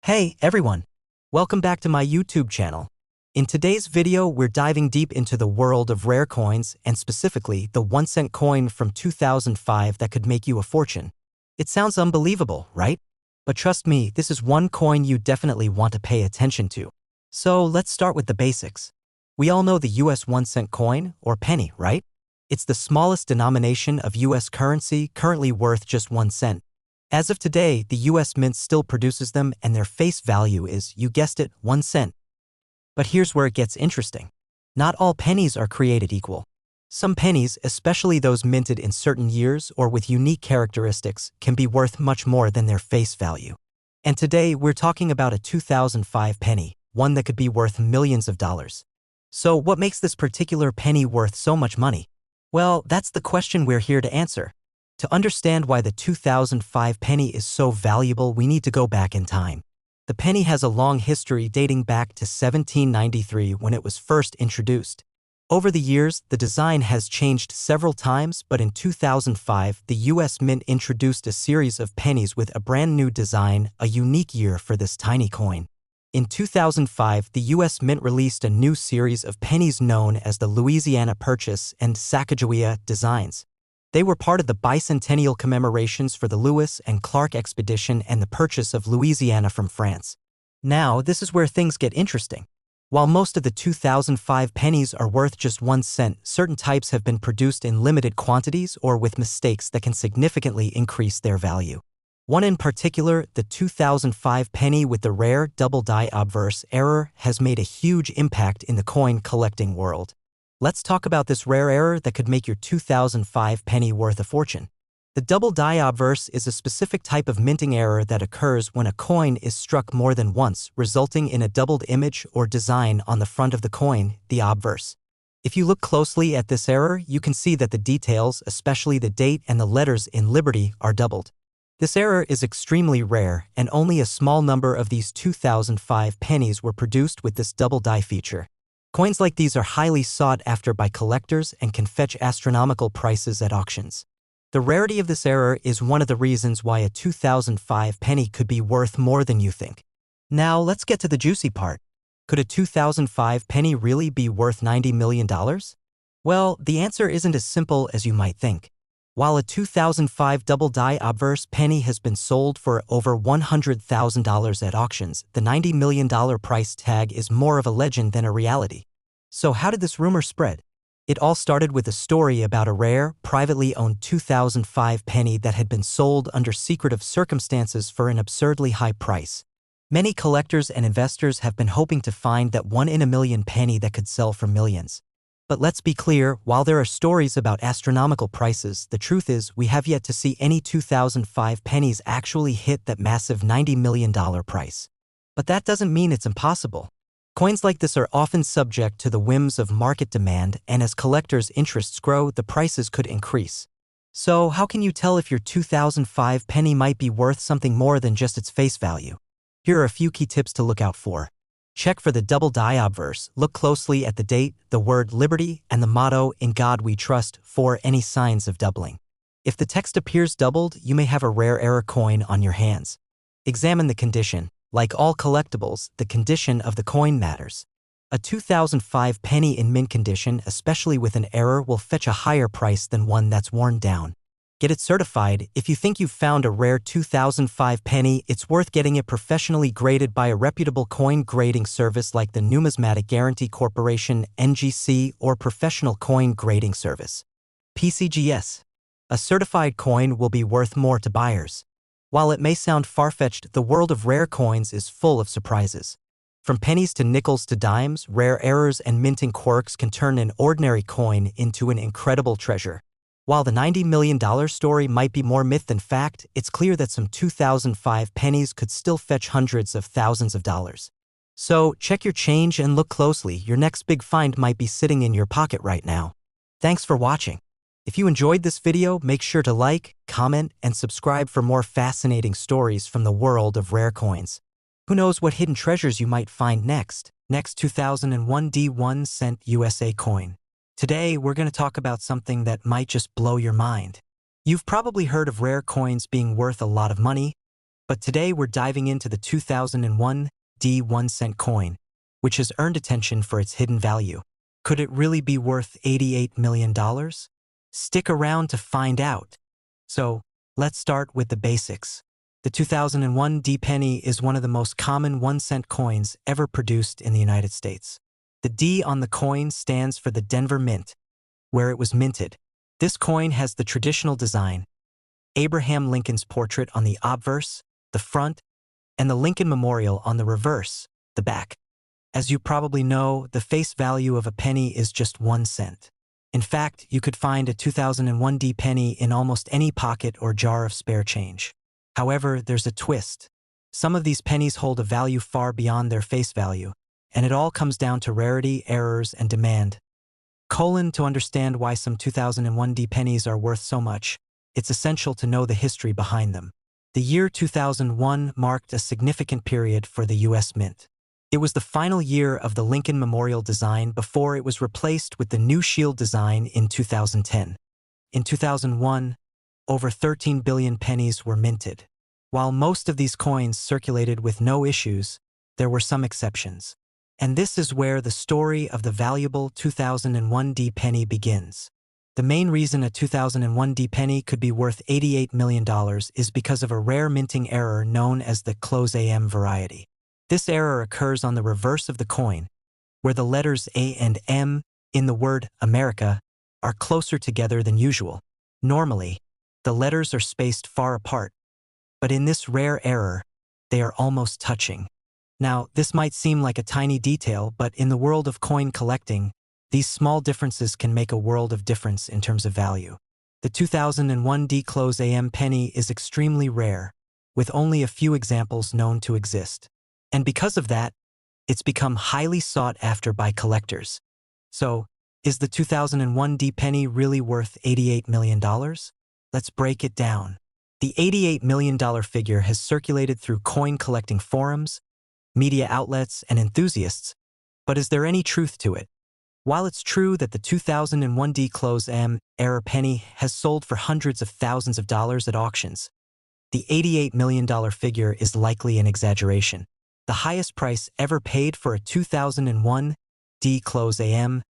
Hey everyone! Welcome back to my YouTube channel. In today's video, we're diving deep into the world of rare coins and specifically the 1-cent coin from 2005 that could make you a fortune. It sounds unbelievable, right? But trust me, this is one coin you definitely want to pay attention to. So let's start with the basics. We all know the US 1-cent coin, or penny, right? It's the smallest denomination of US currency, currently worth just 1 cent. As of today, the US Mint still produces them and their face value is, you guessed it, 1 cent. But here's where it gets interesting. Not all pennies are created equal. Some pennies, especially those minted in certain years or with unique characteristics, can be worth much more than their face value. And today, we're talking about a 2005 penny, one that could be worth millions of dollars. So what makes this particular penny worth so much money? Well, that's the question we're here to answer. To understand why the 2005 penny is so valuable, we need to go back in time. The penny has a long history dating back to 1793 when it was first introduced. Over the years, the design has changed several times, but in 2005, the US Mint introduced a series of pennies with a brand new design, a unique year for this tiny coin. In 2005, the US Mint released a new series of pennies known as the Louisiana Purchase and Sacagawea designs. They were part of the bicentennial commemorations for the Lewis and Clark expedition and the purchase of Louisiana from France. Now, this is where things get interesting. While most of the 2005 pennies are worth just 1 cent, certain types have been produced in limited quantities or with mistakes that can significantly increase their value. One in particular, the 2005 penny with the rare double die obverse error, has made a huge impact in the coin collecting world. Let's talk about this rare error that could make your 2005 penny worth a fortune. The double die obverse is a specific type of minting error that occurs when a coin is struck more than once, resulting in a doubled image or design on the front of the coin, the obverse. If you look closely at this error, you can see that the details, especially the date and the letters in Liberty, are doubled. This error is extremely rare, and only a small number of these 2005 pennies were produced with this double die feature. Coins like these are highly sought after by collectors and can fetch astronomical prices at auctions. The rarity of this error is one of the reasons why a 2005 penny could be worth more than you think. Now, let's get to the juicy part. Could a 2005 penny really be worth $90 million? Well, the answer isn't as simple as you might think. While a 2005 double die obverse penny has been sold for over $100,000 at auctions, the $90 million price tag is more of a legend than a reality. So how did this rumor spread? It all started with a story about a rare, privately owned 2005 penny that had been sold under secretive circumstances for an absurdly high price. Many collectors and investors have been hoping to find that 1 in a million penny that could sell for millions. But let's be clear, while there are stories about astronomical prices, the truth is we have yet to see any 2005 pennies actually hit that massive $90 million price. But that doesn't mean it's impossible. Coins like this are often subject to the whims of market demand, and as collectors' interests grow, the prices could increase. So how can you tell if your 2005 penny might be worth something more than just its face value? Here are a few key tips to look out for. Check for the double die obverse, look closely at the date, the word Liberty, and the motto, "In God We Trust," for any signs of doubling. If the text appears doubled, you may have a rare error coin on your hands. Examine the condition. Like all collectibles, the condition of the coin matters. A 2005 penny in mint condition, especially with an error, will fetch a higher price than one that's worn down. Get it certified. If you think you've found a rare 2005 penny, it's worth getting it professionally graded by a reputable coin grading service like the Numismatic Guarantee Corporation, NGC, or Professional Coin Grading Service, PCGS. A certified coin will be worth more to buyers. While it may sound far-fetched, the world of rare coins is full of surprises. From pennies to nickels to dimes, rare errors and minting quirks can turn an ordinary coin into an incredible treasure. While the $90 million story might be more myth than fact, it's clear that some 2005 pennies could still fetch hundreds of thousands of dollars. So, check your change and look closely. Your next big find might be sitting in your pocket right now. Thanks for watching. If you enjoyed this video, make sure to like, comment, and subscribe for more fascinating stories from the world of rare coins. Who knows what hidden treasures you might find next? Next 2001 D1 cent USA coin. Today, we're going to talk about something that might just blow your mind. You've probably heard of rare coins being worth a lot of money. But today we're diving into the 2001 D 1-cent coin, which has earned attention for its hidden value. Could it really be worth $88 million? Stick around to find out. So, let's start with the basics. The 2001 D penny is one of the most common 1-cent coins ever produced in the United States. The D on the coin stands for the Denver Mint, where it was minted. This coin has the traditional design: Abraham Lincoln's portrait on the obverse, the front, and the Lincoln Memorial on the reverse, the back. As you probably know, the face value of a penny is just 1 cent. In fact, you could find a 2001 D penny in almost any pocket or jar of spare change. However, there's a twist. Some of these pennies hold a value far beyond their face value, and it all comes down to rarity, errors, and demand. To understand why some 2001 D pennies are worth so much, it's essential to know the history behind them. The year 2001 marked a significant period for the U.S. Mint. It was the final year of the Lincoln Memorial design before it was replaced with the new shield design in 2010. In 2001, over 13 billion pennies were minted. While most of these coins circulated with no issues, there were some exceptions. And this is where the story of the valuable 2001 D penny begins. The main reason a 2001 D penny could be worth $88 million is because of a rare minting error known as the close AM variety. This error occurs on the reverse of the coin, where the letters A and M in the word America are closer together than usual. Normally, the letters are spaced far apart, but in this rare error, they are almost touching. Now, this might seem like a tiny detail, but in the world of coin collecting, these small differences can make a world of difference in terms of value. The 2001 D close AM penny is extremely rare, with only a few examples known to exist. And because of that, it's become highly sought after by collectors. So, is the 2001 D penny really worth $88 million? Let's break it down. The $88 million figure has circulated through coin collecting forums, media outlets, and enthusiasts, but is there any truth to it? While it's true that the 2001 D close AM era penny has sold for hundreds of thousands of dollars at auctions, the $88 million figure is likely an exaggeration. The highest price ever paid for a 2001 D close AM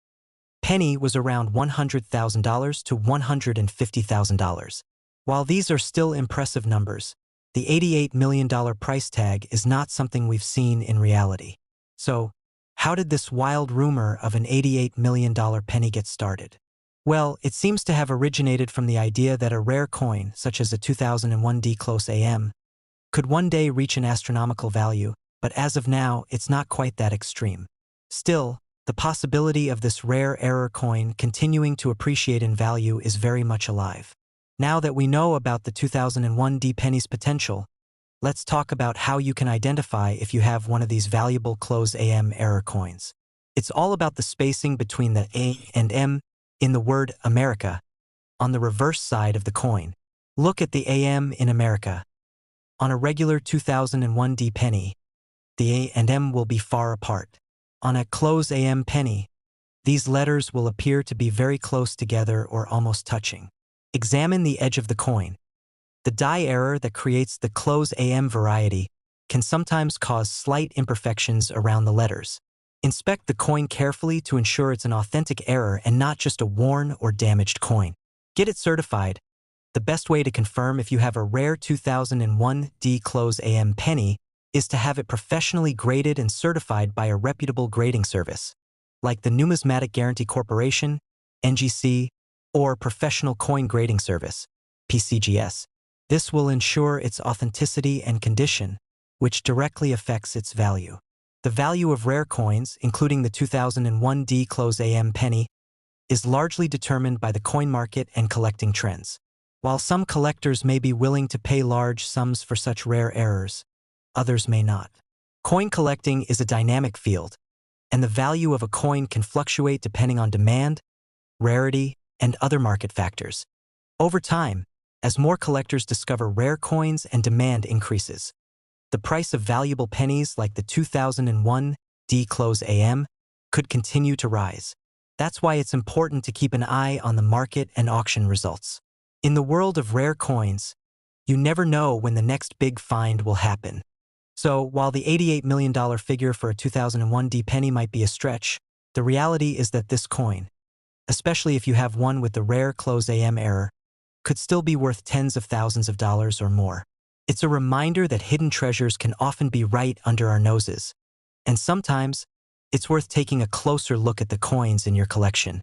penny was around $100,000 to $150,000. While these are still impressive numbers, the $88 million price tag is not something we've seen in reality. So, how did this wild rumor of an $88 million penny get started? Well, it seems to have originated from the idea that a rare coin, such as a 2001 D close AM, could one day reach an astronomical value, but as of now, it's not quite that extreme. Still, the possibility of this rare error coin continuing to appreciate in value is very much alive. Now that we know about the 2001 D penny's potential, let's talk about how you can identify if you have one of these valuable close AM error coins. It's all about the spacing between the A and M in the word America on the reverse side of the coin. Look at the AM in America. On a regular 2001 D penny, the A and M will be far apart. On a close AM penny, these letters will appear to be very close together or almost touching. Examine the edge of the coin. The die error that creates the close AM variety can sometimes cause slight imperfections around the letters. Inspect the coin carefully to ensure it's an authentic error and not just a worn or damaged coin. Get it certified. The best way to confirm if you have a rare 2001 D close AM penny is to have it professionally graded and certified by a reputable grading service, like the Numismatic Guarantee Corporation, NGC, or Professional Coin Grading Service, PCGS. This will ensure its authenticity and condition, which directly affects its value. The value of rare coins, including the 2001 D close AM penny, is largely determined by the coin market and collecting trends. While some collectors may be willing to pay large sums for such rare errors, others may not. Coin collecting is a dynamic field, and the value of a coin can fluctuate depending on demand, rarity, and other market factors. Over time, as more collectors discover rare coins and demand increases, the price of valuable pennies like the 2001 D close AM could continue to rise. That's why it's important to keep an eye on the market and auction results. In the world of rare coins, You never know when the next big find will happen. So, while the $88 million figure for a 2001 D penny might be a stretch, the reality is that this coin, especially if you have one with the rare close AM error, could still be worth tens of thousands of dollars or more. It's a reminder that hidden treasures can often be right under our noses. And sometimes, it's worth taking a closer look at the coins in your collection.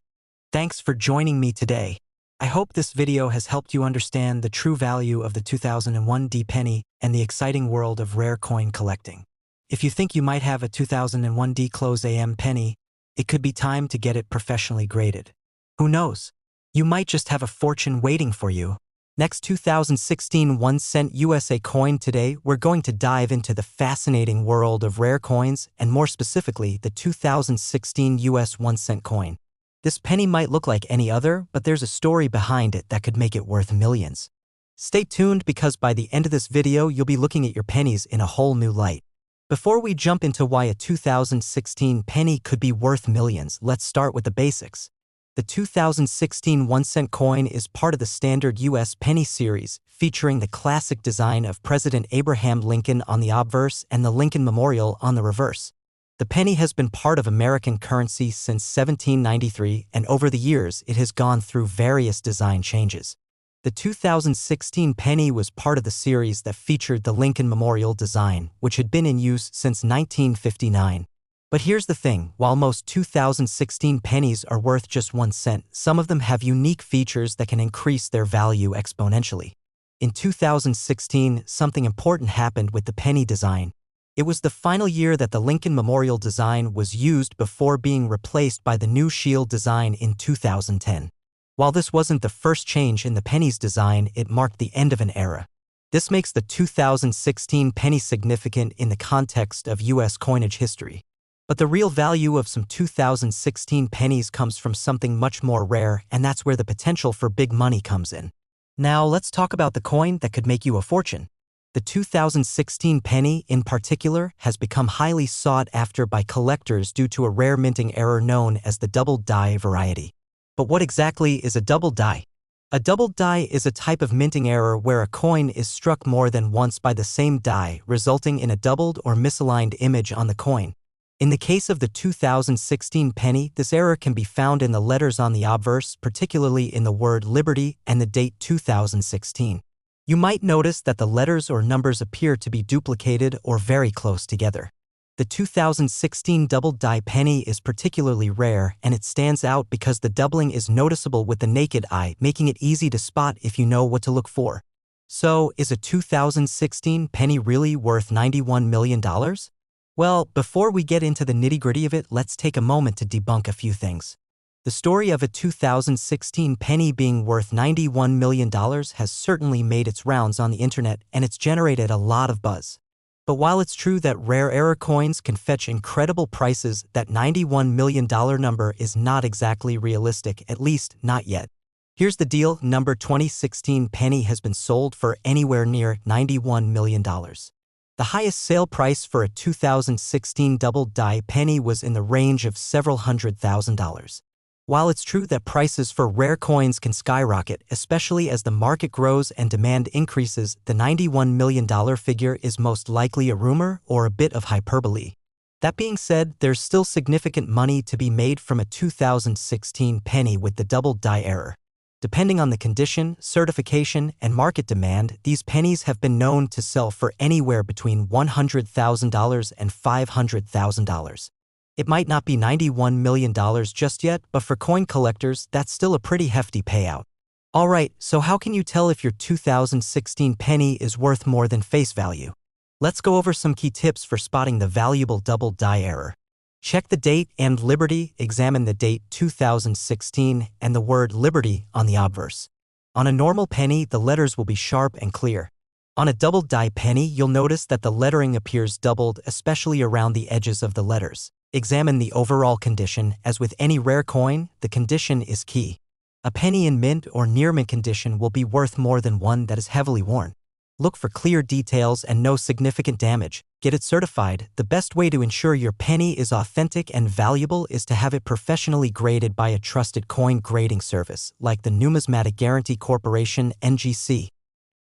Thanks for joining me today. I hope this video has helped you understand the true value of the 2001 D penny and the exciting world of rare coin collecting. If you think you might have a 2001 D close AM penny, it could be time to get it professionally graded. Who knows? You might just have a fortune waiting for you. Next 2016 1-cent USA coin. Today, we're going to dive into the fascinating world of rare coins and more specifically, the 2016 US 1-cent coin. This penny might look like any other, but there's a story behind it that could make it worth millions. Stay tuned because by the end of this video, you'll be looking at your pennies in a whole new light. Before we jump into why a 2016 penny could be worth millions, let's start with the basics. The 2016 1-cent coin is part of the standard U.S. penny series, featuring the classic design of President Abraham Lincoln on the obverse and the Lincoln Memorial on the reverse. The penny has been part of American currency since 1793, and over the years it has gone through various design changes. The 2016 penny was part of the series that featured the Lincoln Memorial design, which had been in use since 1959. But here's the thing, while most 2016 pennies are worth just 1 cent, some of them have unique features that can increase their value exponentially. In 2016, something important happened with the penny design. It was the final year that the Lincoln Memorial design was used before being replaced by the new shield design in 2010. While this wasn't the first change in the penny's design, it marked the end of an era. This makes the 2016 penny significant in the context of U.S. coinage history. But the real value of some 2016 pennies comes from something much more rare, and that's where the potential for big money comes in. Now, let's talk about the coin that could make you a fortune. The 2016 penny, in particular, has become highly sought after by collectors due to a rare minting error known as the double die variety. But what exactly is a double die? A double die is a type of minting error where a coin is struck more than once by the same die, resulting in a doubled or misaligned image on the coin. In the case of the 2016 penny, this error can be found in the letters on the obverse, particularly in the word Liberty and the date 2016. You might notice that the letters or numbers appear to be duplicated or very close together. The 2016 double die penny is particularly rare, and it stands out because the doubling is noticeable with the naked eye, making it easy to spot if you know what to look for. So, is a 2016 penny really worth $91 million? Well, before we get into the nitty-gritty of it, let's take a moment to debunk a few things. The story of a 2016 penny being worth $91 million has certainly made its rounds on the internet, and it's generated a lot of buzz. But while it's true that rare error coins can fetch incredible prices, that $91 million number is not exactly realistic, at least not yet. Here's the deal, number 2016 penny has been sold for anywhere near $91 million. The highest sale price for a 2016 double die penny was in the range of several $100,000. While it's true that prices for rare coins can skyrocket, especially as the market grows and demand increases, the $91 million figure is most likely a rumor or a bit of hyperbole. That being said, there's still significant money to be made from a 2016 penny with the double die error. Depending on the condition, certification, and market demand, these pennies have been known to sell for anywhere between $100,000 and $500,000. It might not be $91 million just yet, but for coin collectors, that's still a pretty hefty payout. Alright, so how can you tell if your 2016 penny is worth more than face value? Let's go over some key tips for spotting the valuable double die error. Check the date and Liberty, examine the date 2016 and the word Liberty on the obverse. On a normal penny, the letters will be sharp and clear. On a double die penny, you'll notice that the lettering appears doubled, especially around the edges of the letters. Examine the overall condition. As with any rare coin, the condition is key. A penny in mint or near mint condition will be worth more than one that is heavily worn. Look for clear details and no significant damage. Get it certified. The best way to ensure your penny is authentic and valuable is to have it professionally graded by a trusted coin grading service, like the Numismatic Guarantee Corporation (NGC).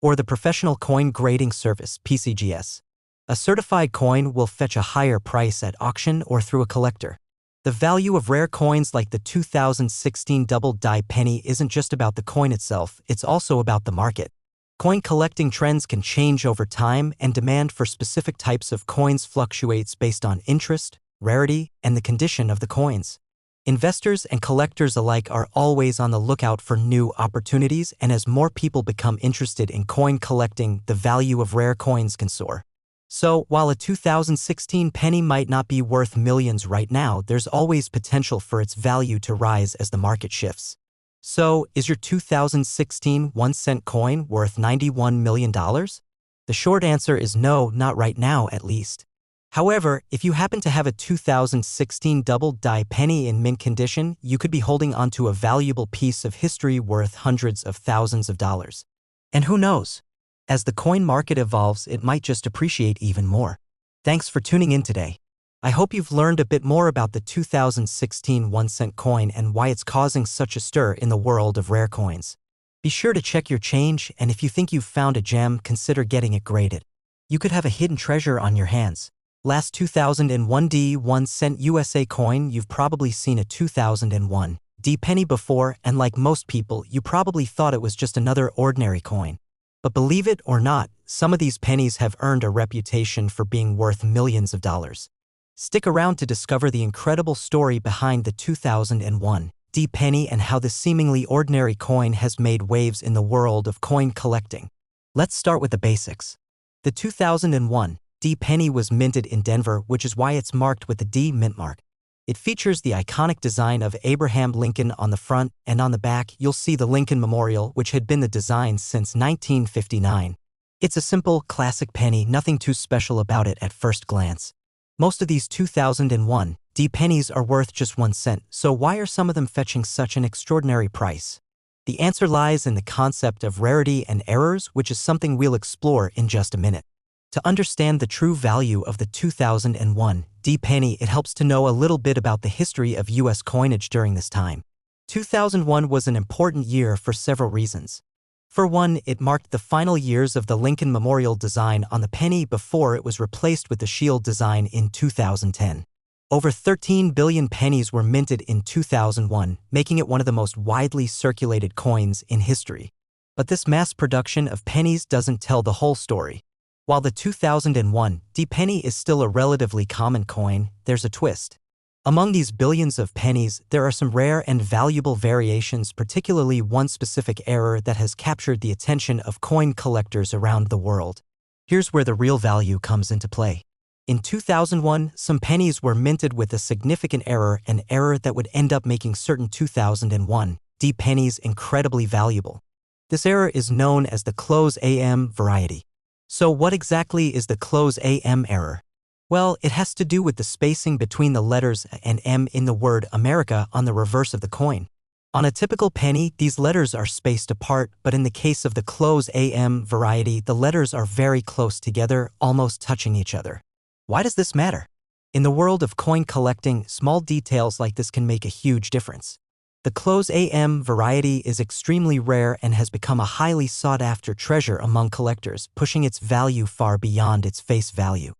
or the Professional Coin Grading Service (PCGS). A certified coin will fetch a higher price at auction or through a collector. The value of rare coins like the 2016 double die penny isn't just about the coin itself, it's also about the market. Coin collecting trends can change over time, and demand for specific types of coins fluctuates based on interest, rarity, and the condition of the coins. Investors and collectors alike are always on the lookout for new opportunities, and as more people become interested in coin collecting, the value of rare coins can soar. So, while a 2016 penny might not be worth millions right now, there's always potential for its value to rise as the market shifts. So, is your 2016 1-cent coin worth $91 million? The short answer is no, not right now at least. However, if you happen to have a 2016 double die penny in mint condition, you could be holding onto a valuable piece of history worth hundreds of thousands of dollars. And who knows? As the coin market evolves, it might just appreciate even more. Thanks for tuning in today. I hope you've learned a bit more about the 2016 1-cent coin and why it's causing such a stir in the world of rare coins. Be sure to check your change, and if you think you've found a gem, consider getting it graded. You could have a hidden treasure on your hands. Last 2001 D 1-cent USA coin. You've probably seen a 2001 D penny before, and like most people, you probably thought it was just another ordinary coin. But believe it or not, some of these pennies have earned a reputation for being worth millions of dollars. Stick around to discover the incredible story behind the 2001 D penny and how this seemingly ordinary coin has made waves in the world of coin collecting. Let's start with the basics. The 2001 D penny was minted in Denver, which is why it's marked with the D mint mark. It features the iconic design of Abraham Lincoln on the front, and on the back you'll see the Lincoln Memorial, which had been the design since 1959. It's a simple, classic penny, nothing too special about it at first glance. Most of these 2001 D pennies are worth just 1 cent, so why are some of them fetching such an extraordinary price? The answer lies in the concept of rarity and errors, which is something we'll explore in just a minute. To understand the true value of the 2001 D penny, it helps to know a little bit about the history of U.S. coinage during this time. 2001 was an important year for several reasons. For one, it marked the final years of the Lincoln Memorial design on the penny before it was replaced with the shield design in 2010. Over 13 billion pennies were minted in 2001, making it one of the most widely circulated coins in history. But this mass production of pennies doesn't tell the whole story. While the 2001 D penny is still a relatively common coin, there's a twist. Among these billions of pennies, there are some rare and valuable variations, particularly one specific error that has captured the attention of coin collectors around the world. Here's where the real value comes into play. In 2001, some pennies were minted with a significant error, an error that would end up making certain 2001 D pennies incredibly valuable. This error is known as the close AM variety. So what exactly is the close AM error? Well, it has to do with the spacing between the letters and M in the word America on the reverse of the coin. On a typical penny, these letters are spaced apart, but in the case of the close AM variety, the letters are very close together, almost touching each other. Why does this matter? In the world of coin collecting, small details like this can make a huge difference. The close AM variety is extremely rare and has become a highly sought-after treasure among collectors, pushing its value far beyond its face value.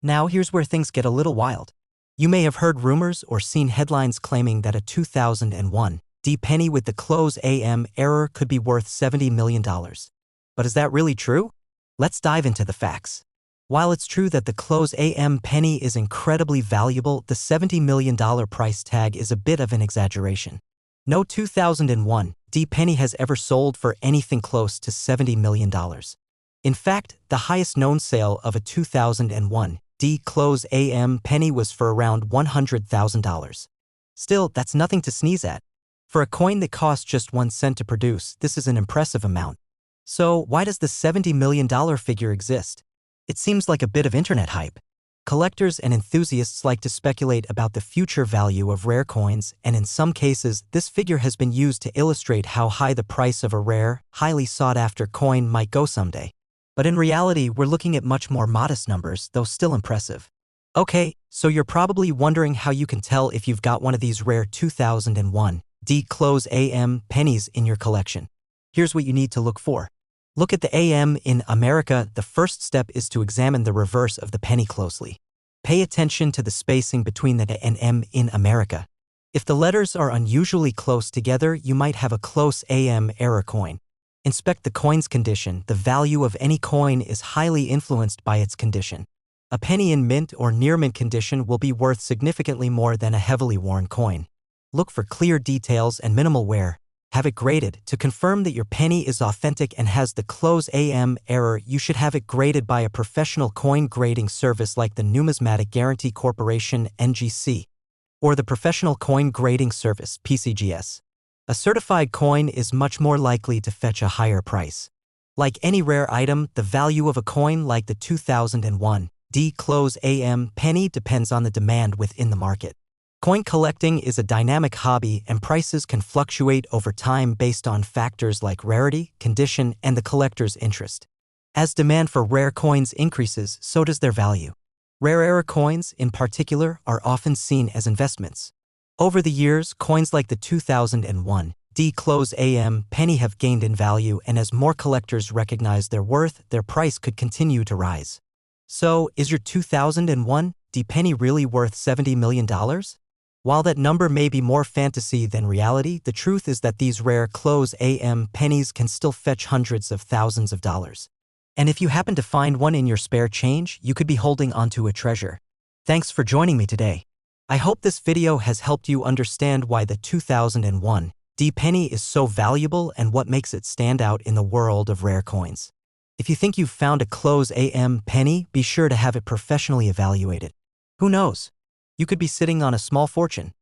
Now here's where things get a little wild. You may have heard rumors or seen headlines claiming that a 2001 D penny with the close AM error could be worth $70 million. But is that really true? Let's dive into the facts. While it's true that the close AM penny is incredibly valuable, the $70 million price tag is a bit of an exaggeration. No 2001 D penny has ever sold for anything close to $70 million. In fact, the highest known sale of a 2001 D close AM penny was for around $100,000. Still, that's nothing to sneeze at. For a coin that cost just 1 cent to produce, this is an impressive amount. So, why does the $70 million figure exist? It seems like a bit of internet hype. Collectors and enthusiasts like to speculate about the future value of rare coins, and in some cases, this figure has been used to illustrate how high the price of a rare, highly sought-after coin might go someday. But in reality, we're looking at much more modest numbers, though still impressive. Okay, so you're probably wondering how you can tell if you've got one of these rare 2001 D close AM pennies in your collection. Here's what you need to look for. Look at the AM in America. The first step is to examine the reverse of the penny closely. Pay attention to the spacing between the A and M in America. If the letters are unusually close together, you might have a close AM error coin. Inspect the coin's condition. The value of any coin is highly influenced by its condition. A penny in mint or near mint condition will be worth significantly more than a heavily worn coin. Look for clear details and minimal wear. Have it graded. To confirm that your penny is authentic and has the close AM error, you should have it graded by a professional coin grading service like the Numismatic Guarantee Corporation (NGC) or the Professional Coin Grading Service (PCGS). A certified coin is much more likely to fetch a higher price. Like any rare item, the value of a coin like the 2001 D close AM penny depends on the demand within the market. Coin collecting is a dynamic hobby, and prices can fluctuate over time based on factors like rarity, condition, and the collector's interest. As demand for rare coins increases, so does their value. Rare error coins, in particular, are often seen as investments. Over the years, coins like the 2001 D close AM penny have gained in value, and as more collectors recognize their worth, their price could continue to rise. So, is your 2001 D penny really worth $70 million? While that number may be more fantasy than reality, the truth is that these rare close AM pennies can still fetch hundreds of thousands of dollars. And if you happen to find one in your spare change, you could be holding onto a treasure. Thanks for joining me today. I hope this video has helped you understand why the 2001 D penny is so valuable and what makes it stand out in the world of rare coins. If you think you've found a close AM penny, be sure to have it professionally evaluated. Who knows? You could be sitting on a small fortune.